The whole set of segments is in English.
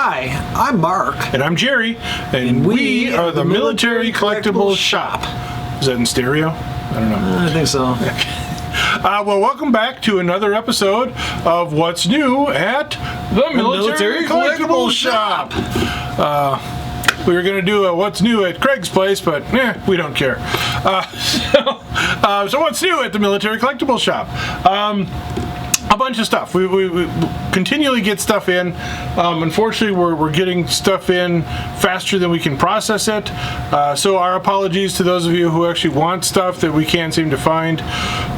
Hi, I'm Mark. And I'm Jerry, and we are the Military Collectibles Shop. Is that in stereo? I don't know. I think so. Well, welcome back to another episode of What's New at the Military Collectibles Shop. We were going to do a What's New at Craig's place, but we don't care. So what's new at the Military Collectibles Shop? A bunch of stuff. We continually get stuff in. Unfortunately, we're getting stuff in faster than we can process it. So our apologies to those of you who actually want stuff that we can't seem to find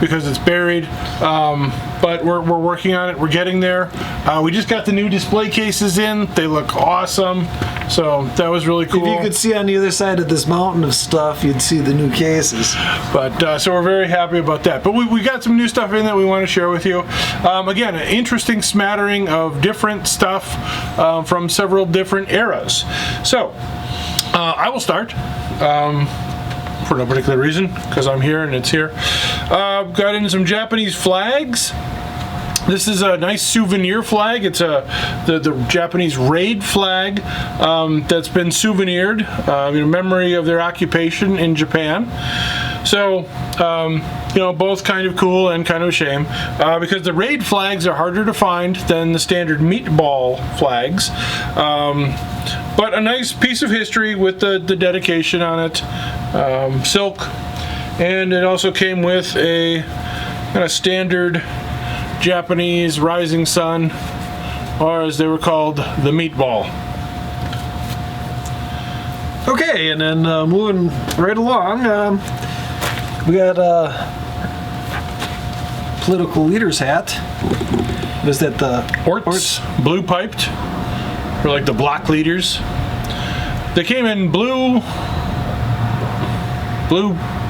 because it's buried. But we're working on it. We're getting there. We just got the new display cases in. They look awesome. So that was really cool. If you could see on the other side of this mountain of stuff, you'd see the new cases. But so we're very happy about that. But we got some new stuff in that we want to share with you. Again, an interesting smattering of different stuff from several different eras. So I will start. For no particular reason, because I'm here and it's here. Got in some Japanese flags. This is a nice souvenir flag. It's the Japanese raid flag that's been souvenired in memory of their occupation in Japan. So, both kind of cool and kind of a shame because the raid flags are harder to find than the standard meatball flags. But a nice piece of history with the dedication on it, silk, and it also came with a kind of standard Japanese rising sun, or as they were called, the meatball. Okay, and then moving right along, we got a political leader's hat. Was that the Orts, blue piped, or like the block leaders. They came in blue,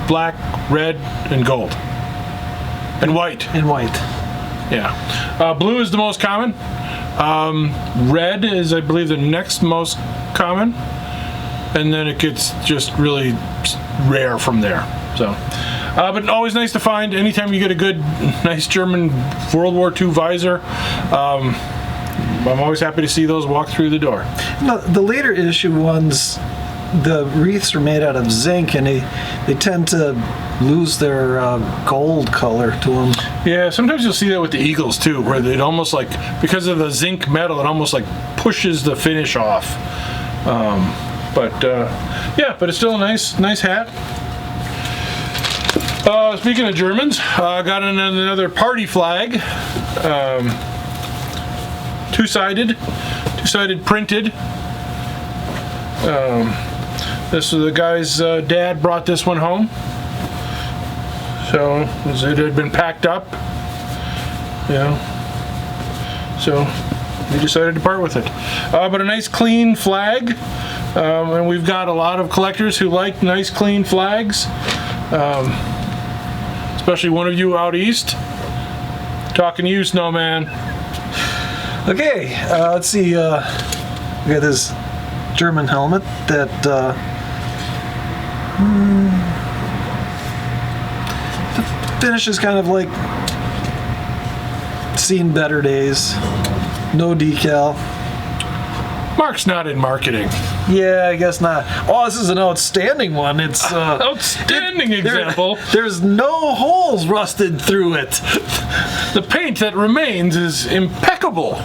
black, red, and gold, and white. Yeah. Blue is the most common. Red is, I believe, the next most common. And then it gets just really rare from there. So, but always nice to find. Anytime you get a good, nice German World War II visor, I'm always happy to see those walk through the door. No, the later issue ones, the wreaths are made out of zinc, and they tend to lose their gold color to them. Yeah, sometimes you'll see that with the Eagles too, where it almost like, because of the zinc metal, it almost like pushes the finish off. But it's still a nice hat. Speaking of Germans, I got another party flag, two-sided printed. This is the guy's dad brought this one home. So it had been packed up, so we decided to part with it. But a nice clean flag, and we've got a lot of collectors who like nice clean flags, especially one of you out east. Talking to you, Snowman. Okay, let's see. We got this German helmet that the finish is kind of like seen better days. No decal. Mark's not in marketing. Yeah, I guess not. Oh, this is an outstanding one. It's outstanding example. There's no holes rusted through it. The paint that remains is impeccable.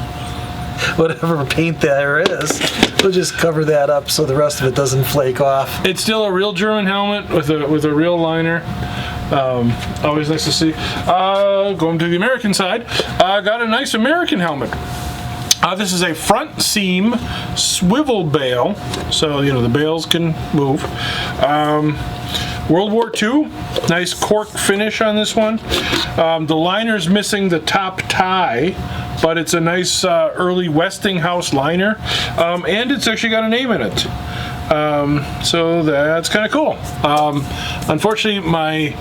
Whatever paint there is, we'll just cover that up so the rest of it doesn't flake off. It's still a real German helmet with a real liner. Always nice to see. Going to the American side, I got a nice American helmet. This is a front seam swivel bale, so the bales can move. World War II, nice cork finish on this one. The liner's missing the top tie, but it's a nice early Westinghouse liner, and it's actually got a name in it. So that's kind of cool. Unfortunately, my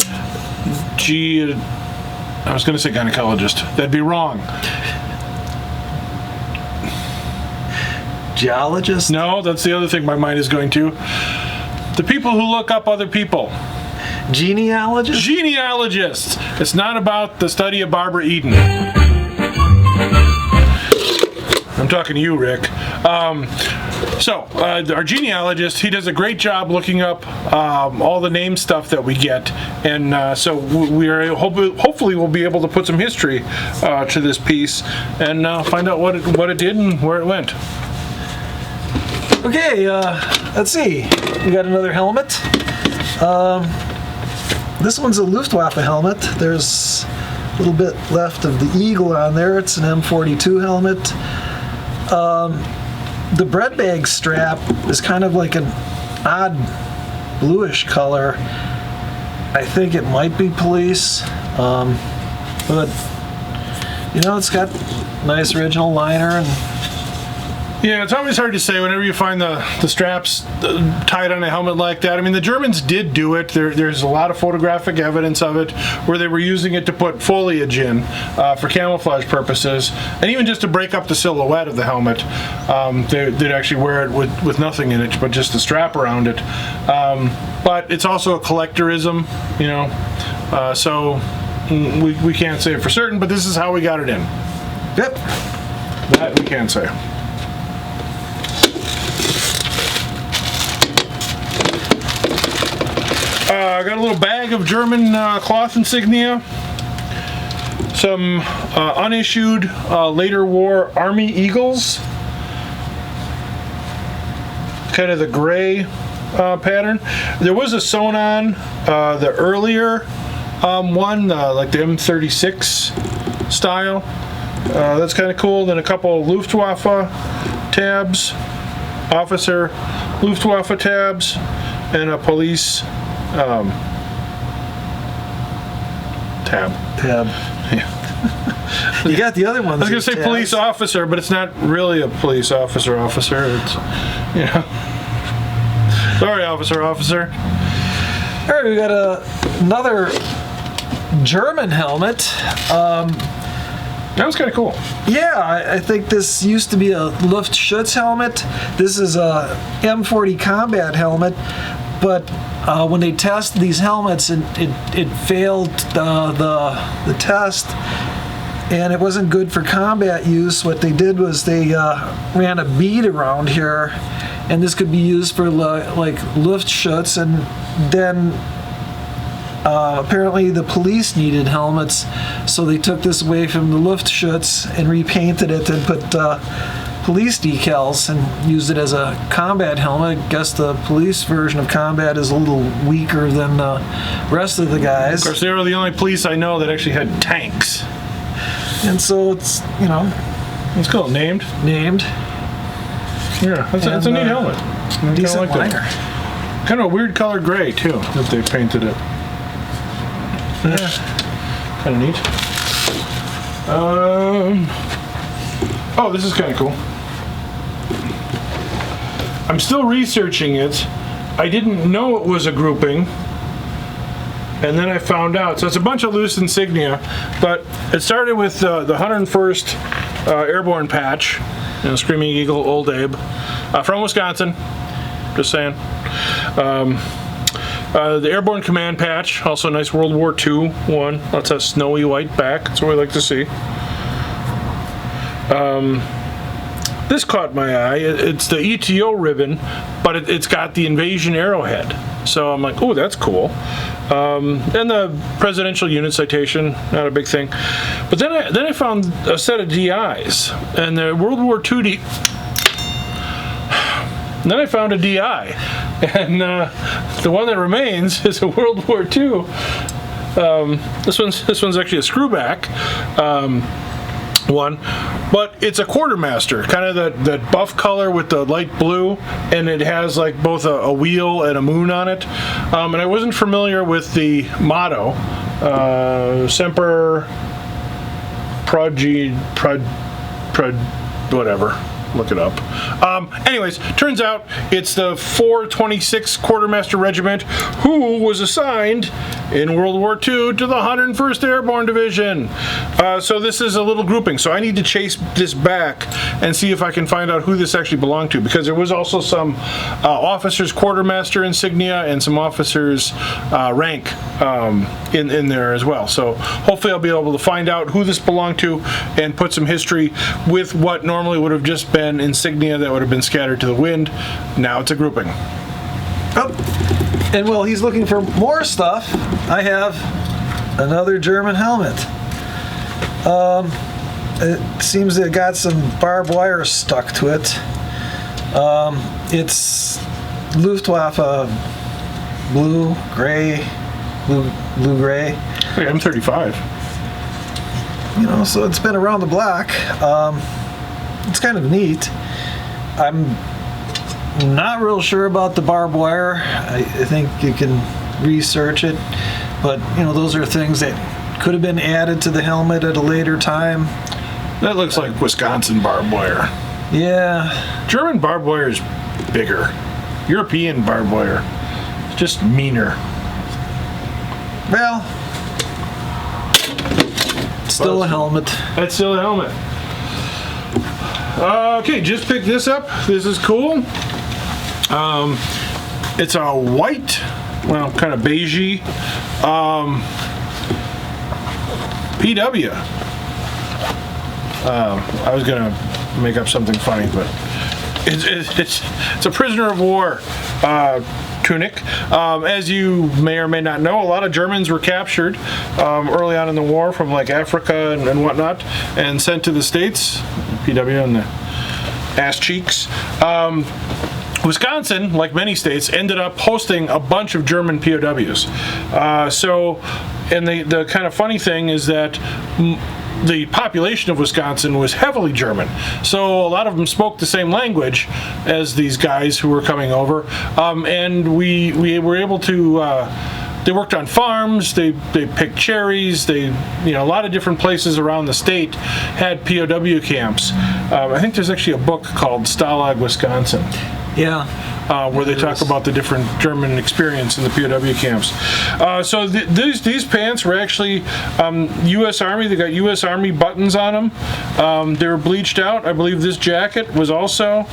I was going to say gynecologist. That'd be wrong. Geologist? No, that's the other thing my mind is going to. The people who look up other people. Genealogist? Genealogist. It's not about the study of Barbara Eden. I'm talking to you, Rick. Our genealogist, he does a great job looking up all the name stuff that we get, and so we are hopefully we'll be able to put some history to this piece and find out what it did and where it went. Okay, let's see. We got another helmet. This one's a Luftwaffe helmet. There's a little bit left of the eagle on there. It's an M42 helmet. The bread bag strap is kind of like an odd bluish color. I think it might be police, but you know, it's got nice original liner and. Yeah, it's always hard to say whenever you find the straps tied on a helmet like that. I mean, the Germans did do it. There's a lot of photographic evidence of it where they were using it to put foliage in for camouflage purposes, and even just to break up the silhouette of the helmet. They'd actually wear it with nothing in it, but just the strap around it. But it's also a collectorism, you know, so we can't say for certain, but this is how we got it in. Yep. That we can say. I got a little bag of German cloth insignia, some unissued later war Army Eagles, kind of the gray pattern. There was a sewn on the earlier one, like the M36 style. That's kind of cool. Then a couple of Luftwaffe tabs, officer Luftwaffe tabs, and a police tab. Yeah. You got the other ones. I was going to say tabs. Police officer, but it's not really a police officer. It's, you know. Sorry, officer. All right, we got another German helmet. That was kind of cool. Yeah, I think this used to be a Luftschutz helmet. This is a M40 combat helmet, but when they tested these helmets, it failed the test, and it wasn't good for combat use. What they did was they ran a bead around here, and this could be used for like Luftschutz, and then apparently the police needed helmets, so they took this away from the Luftschutz and repainted it and put police decals and used it as a combat helmet. I guess the police version of combat is a little weaker than the rest of the guys. Of course, they were the only police I know that actually had tanks. And so it's, you know... It's cool. Named. Yeah, it's a neat helmet. Decent liner. Kind of a weird color gray, too, that they painted it. Yeah. Kind of neat. Oh, this is kind of cool. I'm still researching it. I didn't know it was a grouping, and then I found out. So it's a bunch of loose insignia, but it started with the 101st Airborne patch, you know, Screaming Eagle, Old Abe, from Wisconsin. Just saying. The Airborne Command patch, also a nice World War II one. Lots of snowy white back. That's what we like to see. This caught my eye. It's the ETO ribbon, but it's got the invasion arrowhead. So I'm like, oh, that's cool. And the presidential unit citation, not a big thing. But then I found a set of DIs, and the World War II And then I found a DI, and the one that remains is a World War II. This one's actually a screwback. One, but it's a quartermaster, kind of that buff color with the light blue, and it has like both a wheel and a moon on it. And I wasn't familiar with the motto, Semper whatever. Look it up. Anyways, turns out it's the 426 Quartermaster Regiment, who was assigned in World War II to the 101st Airborne Division. So this is a little grouping. So I need to chase this back and see if I can find out who this actually belonged to, because there was also some officers' quartermaster insignia and some officers' rank in there as well. So hopefully I'll be able to find out who this belonged to and put some history with what normally would have just been been insignia that would have been scattered to the wind. Now it's a grouping. Oh, and while he's looking for more stuff, I have another German helmet. It seems it got some barbed wire stuck to it. It's Luftwaffe blue-gray. Hey, M35. You know, so it's been around the block. It's kind of neat. I'm not real sure about the barbed wire. I think you can research it, but you know, those are things that could have been added to the helmet at a later time. That looks like Wisconsin barbed wire. Yeah. German barbed wire is bigger. European barbed wire is just meaner. Well, still a helmet. That's still a helmet. Okay, just picked this up. This is cool. It's a white, well, kind of beigey PW. I was gonna make up something funny, but it's a prisoner of war tunic. As you may or may not know, a lot of Germans were captured early on in the war from like Africa and whatnot, and sent to the States. PW and the ass cheeks. Wisconsin, like many states, ended up hosting a bunch of German POWs. And the kind of funny thing is that the population of Wisconsin was heavily German, so a lot of them spoke the same language as these guys who were coming over, and we were able to. They worked on farms. They picked cherries. A lot of different places around the state had POW camps. I think there's actually a book called Stalag, Wisconsin. Yeah. Where they talk about the different German experience in the POW camps. So these pants were actually U.S. Army. They got U.S. Army buttons on them. They were bleached out. I believe this jacket was also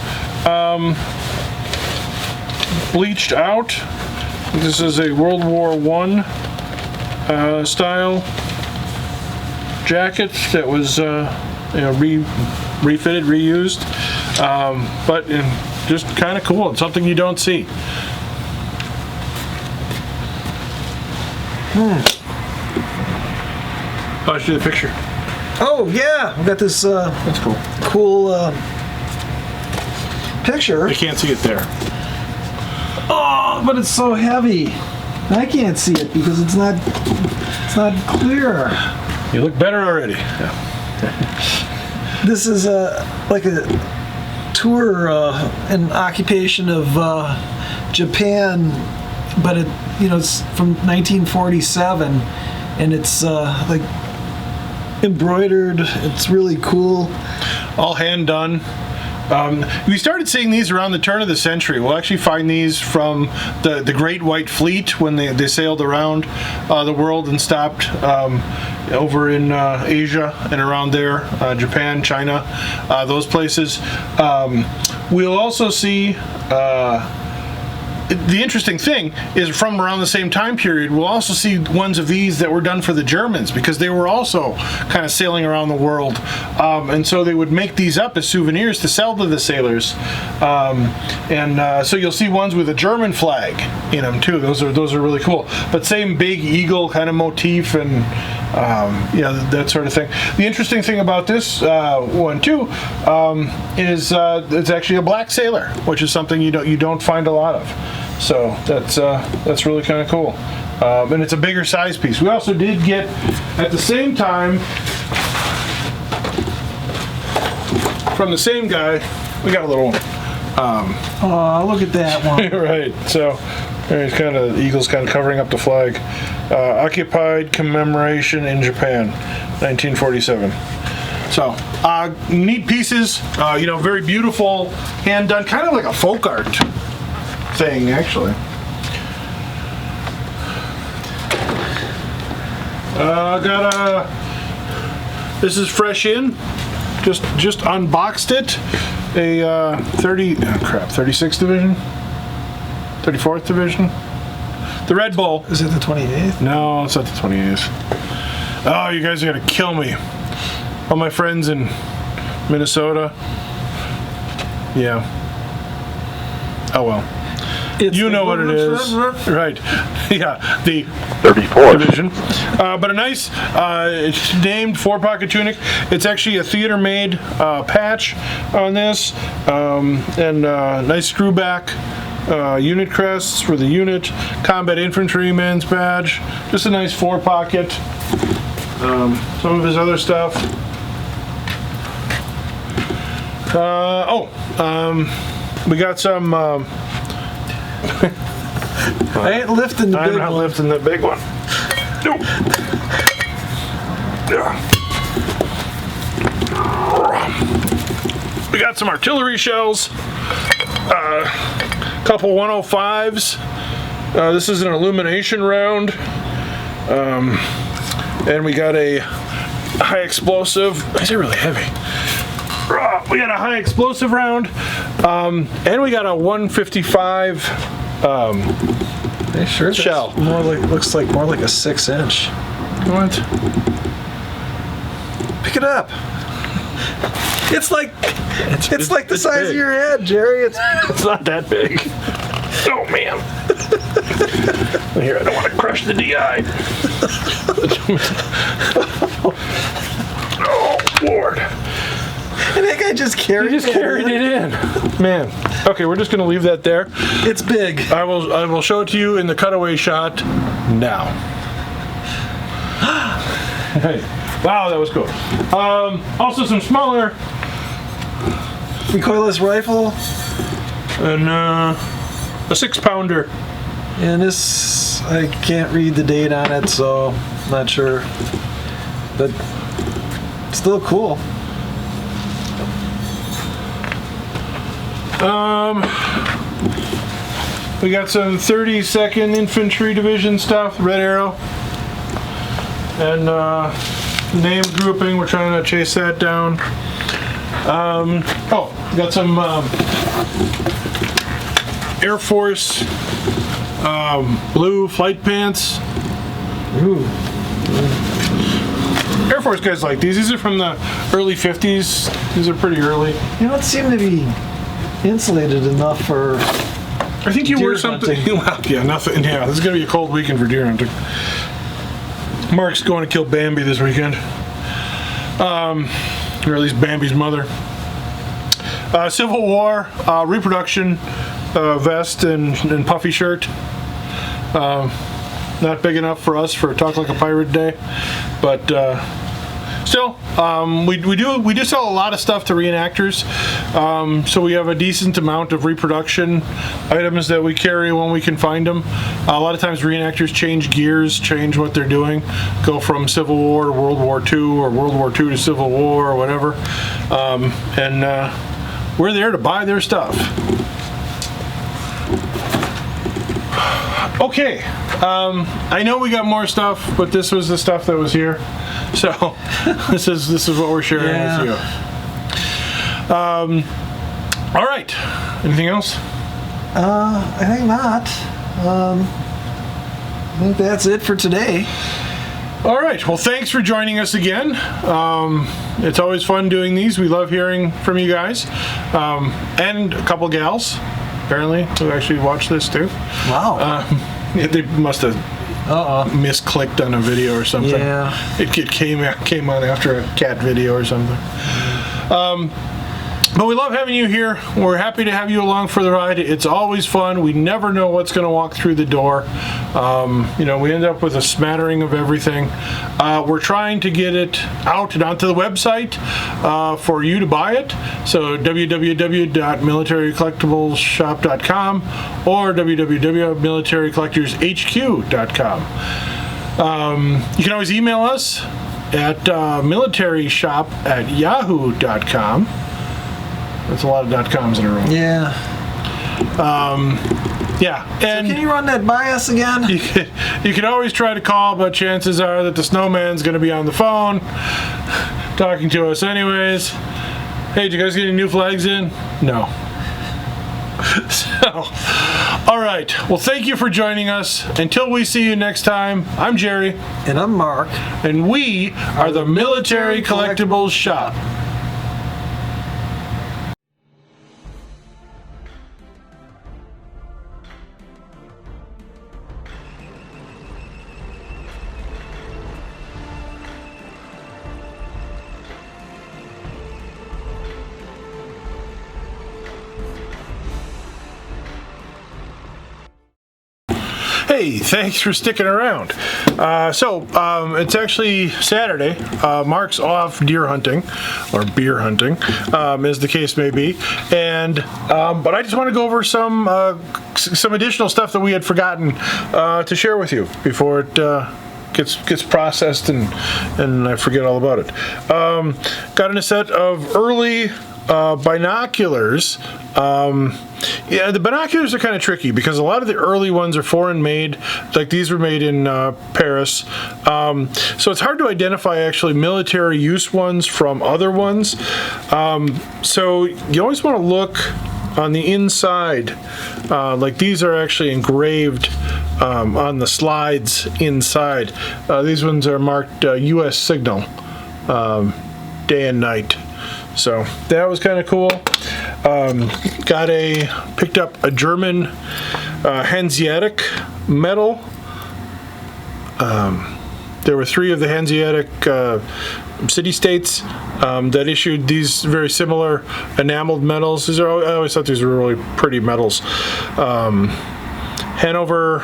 bleached out. This is a World War I style jacket that was refitted, reused, but just kind of cool. It's something you don't see. I'll show you the picture. Oh yeah, we got this. That's cool. Cool picture. I can't see it there. Oh, but it's so heavy. I can't see it because it's not clear. You look better already. Yeah. This is like a tour, an occupation of Japan, but it's from 1947, and it's like embroidered. It's really cool. All hand done. We started seeing these around the turn of the century. We'll actually find these from the Great White Fleet when they sailed around the world and stopped over in Asia and around there, Japan, China, those places. We'll also see the interesting thing is from around the same time period, we'll also see ones of these that were done for the Germans because they were also kind of sailing around the world. And so they would make these up as souvenirs to sell to the sailors. So you'll see ones with a German flag in them too. Those are really cool. But same big eagle kind of motif and that sort of thing. The interesting thing about this one too is it's actually a black sailor, which is something you don't find a lot of. So that's really kind of cool. And it's a bigger size piece. We also did get, at the same time, from the same guy, we got a little one. Oh, look at that one. Right. So there's the eagle's kind of covering up the flag. Occupied commemoration in Japan, 1947. So neat pieces. Very beautiful, hand done, kind of like a folk art thing, actually. This is fresh in. Just unboxed it. A 36th division, 34th division. The Red Bull. Is it the 28th? No, it's not the 28th. Oh, you guys are gonna kill me. All my friends in Minnesota, Yeah. Oh well. It's You know what it is. Right. Yeah, the 34th. division. But a nice, it's named 4-pocket tunic. It's actually a theater-made patch on this. And nice screw back. Unit crests for the unit. Combat infantryman's badge. Just a nice 4-pocket. Some of his other stuff. We got some... I ain't lifting the I'm big not one. lifting the big one. Nope. We got some artillery shells. Couple 105s. This is an illumination round. And we got a high explosive. Is it really heavy? We got a high explosive round. And we got a 155 Hey, sure, that's shell. more like, looks like more like a 6-inch. What? Pick it up. It's like like the size big. of your head, Jerry. It's not that big. Oh man. Here, I don't want to crush the DI. Oh Lord. I think I just carried You just carried it in. Man. Okay, we're just gonna leave that there. It's big. I will show it to you in the cutaway shot now. Hey. Wow, that was cool. Also some smaller Recoilless rifle. and a 6-pounder. And this, I can't read the date on it, so not sure. But still cool. We got some 32nd Infantry Division stuff, Red Arrow. And name grouping, we're trying to chase that down. We got some Air Force blue flight pants. Ooh. Air Force guys like these. These are from the early 50s. These are pretty early. You don't seem to be insulated enough for. I think you Deer wear something. hunting. Well, yeah, nothing. Yeah, this is gonna be a cold weekend for deer hunting. Mark's going to kill Bambi this weekend, or at least Bambi's mother. Civil War reproduction vest and puffy shirt. Not big enough for us for Talk Like a Pirate Day, but still, we do sell a lot of stuff to reenactors. So we have a decent amount of reproduction items that we carry when we can find them. A lot of times reenactors change gears, change what they're doing, go from Civil War to World War II or World War II to Civil War or whatever. And we're there to buy their stuff. Okay, I know we got more stuff, but this was the stuff that was here. So this is what we're sharing with you. All right. Anything else? I think not. I think that's it for today. All right. Well, thanks for joining us again. It's always fun doing these. We love hearing from you guys, and a couple gals, apparently, who actually watch this too. Wow. They must have misclicked on a video or something. Yeah. It came on after a cat video or something. But we love having you here. We're happy to have you along for the ride. It's always fun. We never know what's going to walk through the door. We end up with a smattering of everything. We're trying to get it out and onto the website for you to buy it. So www.militarycollectiblesshop.com or www.militarycollectorshq.com. You can always email us at militaryshop@yahoo.com. That's a lot of .coms in a row. Yeah. Yeah, and So can you run that by us again? you can always try to call, but chances are that the snowman's going to be on the phone talking to us anyways. Hey, did you guys get any new flags in? No. So, all right. Well, thank you for joining us. Until we see you next time, I'm Jerry. And I'm Mark. And we are the Military Collectibles Shop. Hey, thanks for sticking around. It's actually Saturday. Mark's off deer hunting, or beer hunting, as the case may be. But I just want to go over some additional stuff that we had forgotten to share with you before it gets processed and I forget all about it. Got in a set of early binoculars. Yeah, the binoculars are kind of tricky because a lot of the early ones are foreign made, like these were made in Paris. So it's hard to identify actually military use ones from other ones. So you always want to look on the inside. Like these are actually engraved on the slides inside. These ones are marked U.S. signal, day and night. So that was kind of cool. Picked up a German Hanseatic medal. There were 3 of the Hanseatic city-states that issued these very similar enameled medals. I always thought these were really pretty medals. Hanover.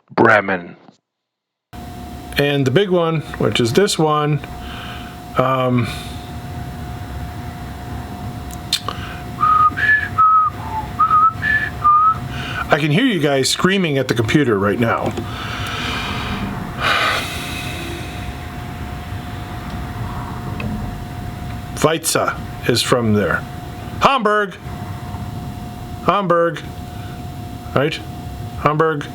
Bremen. And the big one, which is this one, I can hear you guys screaming at the computer right now. Weitza is from there. Hamburg, right? Hamburg,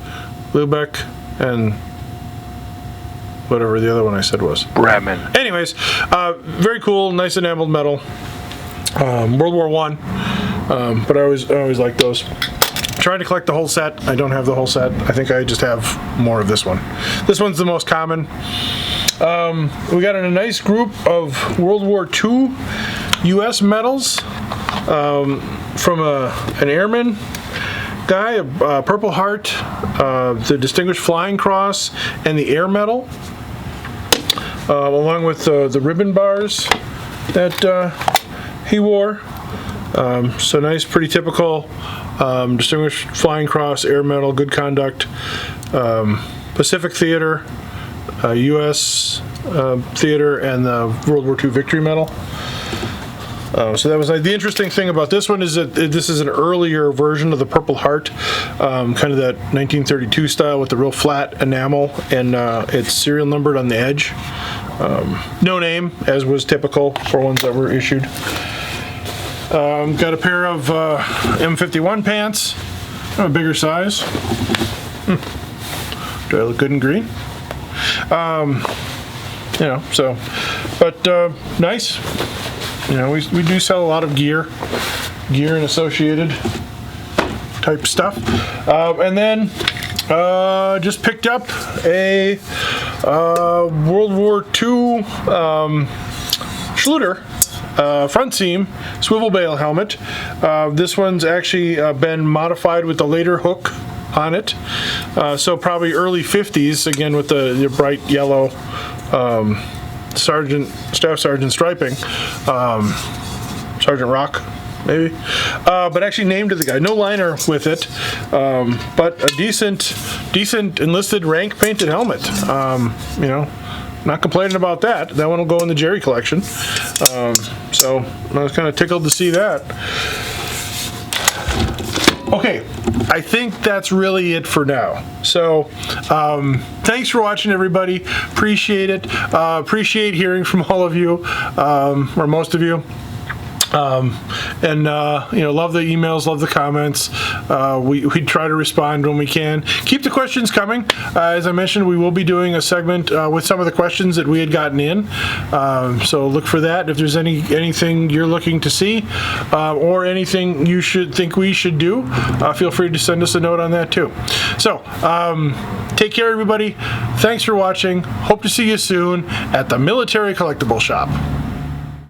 Lübeck, and whatever the other one I said was. Bremen. Anyways, very cool, nice enameled medal. World War I, but I always like those. Trying to collect the whole set. I don't have the whole set. I think I just have more of this one. This one's the most common. We got in a nice group of World War II U.S. medals from an airman guy, a Purple Heart, the Distinguished Flying Cross, and the Air Medal, along with the ribbon bars that he wore. So nice, pretty typical Distinguished Flying Cross, Air Medal, Good Conduct, Pacific Theater, U.S. Theater, and the World War II Victory Medal. So that was like the interesting thing about this one is that this is an earlier version of the Purple Heart, kind of that 1932 style with the real flat enamel, and it's serial numbered on the edge. No name, as was typical for ones that were issued. Got a pair of M51 pants, a bigger size. Do I look good in green? Nice. We do sell a lot of gear and associated type stuff. And then just picked up a World War II Schluter front seam swivel bale helmet. This one's actually been modified with the later hook on it. So probably early 50s, again with the bright yellow staff sergeant striping, Sergeant Rock maybe, but actually named to the guy. No liner with it, but a decent enlisted rank painted helmet. Not complaining about that. That one will go in the Jerry collection. So I was kind of tickled to see that. Okay, I think that's really it for now. So, thanks for watching, everybody. Appreciate it. Appreciate hearing from all of you, or most of you. Love the emails, love the comments. We try to respond when we can. Keep the questions coming. As I mentioned, we will be doing a segment with some of the questions that we had gotten in. So look for that. If there's anything you're looking to see, or anything you think we should do, feel free to send us a note on that too. So, take care, everybody. Thanks for watching. Hope to see you soon at the Military Collectible Shop.